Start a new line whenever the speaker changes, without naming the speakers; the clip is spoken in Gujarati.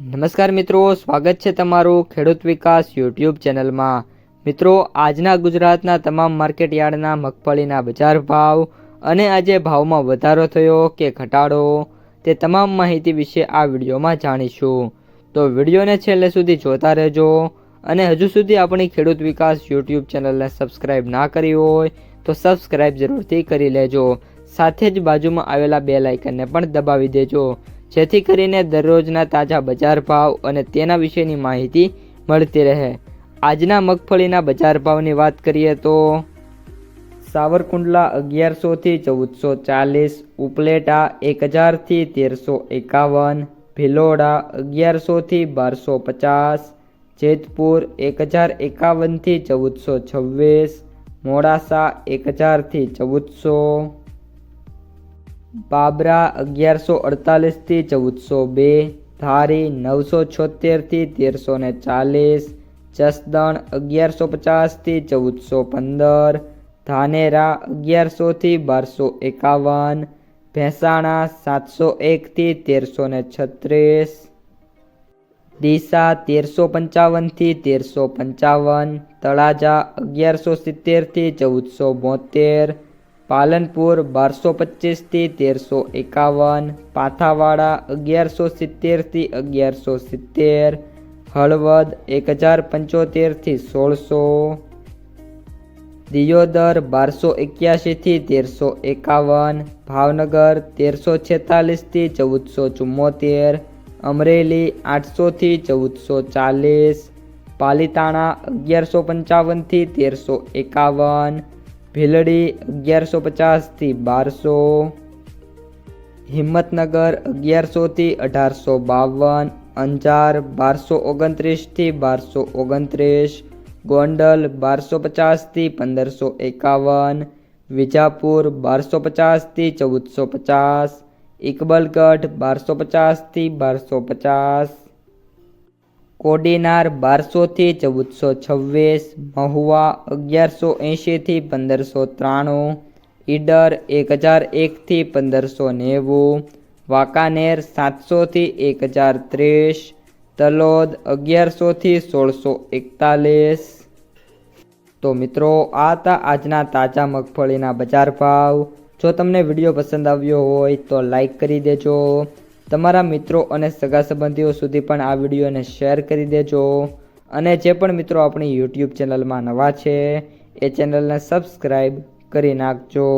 નમસ્કાર મિત્રો, સ્વાગત છે તમારું ખેડૂત વિકાસ યુટ્યુબ ચેનલમાં। મિત્રો, આજના ગુજરાતના તમામ માર્કેટ યાર્ડના મગફળીના બજાર ભાવ અને આજે ભાવમાં વધારો થયો કે ઘટાડો તે તમામ માહિતી વિશે આ વિડીયોમાં જાણીશું। તો વિડીયોને છેલ્લે સુધી જોતા રહેજો અને હજુ સુધી આપણી ખેડૂત વિકાસ યુટ્યુબ ચેનલને સબસ્ક્રાઈબ ના કરી હોય તો સબસ્ક્રાઈબ જરૂરથી કરી લેજો। સાથે જ બાજુમાં આવેલા બેલ આઇકનને પણ દબાવી દેજો, જેથી કરીને દરરોજના તાજા બજાર ભાવ અને તેના વિશેની માહિતી મળતી રહે। આજના મગફળીના બજાર ભાવની વાત કરીએ તો સાવરકુંડલા 1100 થી 1440, ઉપલેટા 1000 થી 1351, ભિલોડા 1100 થી 1250, જેતપુર 1051 થી 1426, મોડાસા 1000 થી 1400, બાબરા 1148 થી 1402, ધારી 976 થી 1340, જસદણ 1150 થી 1415, ધાનેરા 1100 થી 1251, ભેંસાણા 701 થી 1336, ડીસા 1355 થી 1355, તળાજા 1170 થી 1472, પાલનપુર 1225 થી 1351, પાથાવાડા 1170 થી 1170, હળવદ 1075 થી 1600, દિયોદર 1281 થી 1351, ભાવનગર 1346 થી 1474, અમરેલી 800 થી 1440, પાલીતાણા 1155 થી 1351, ભીલડી 1150 થી 1200, હિંમતનગર 1100 થી 1852, અંજાર 1229 થી 1229, ગોંડલ 1250 થી 1551, વિજાપુર 1250 થી 1450, ઇકબલગઢ 1250 થી 1250, કોડીનાર 1200 થી 1426, મહુવા 1180 થી 1593, ઈડર 1001 થી 1590, વાંકાનેર 700 થી 1030, તલોદ 1100 થી 1641। તો મિત્રો, આ હતા આજના તાજા મગફળીના બજાર ભાવ। જો તમને વિડીયો પસંદ આવ્યો હોય તો લાઈક કરી દેજો, તમારા મિત્રો અને સગા સંબંધીઓ સુધી પણ આ વિડીયોને શેર કરી દેજો અને જે પણ મિત્રો આપણી યુટ્યુબ ચેનલમાં નવા છે એ ચેનલને સબસ્ક્રાઈબ કરી નાખજો।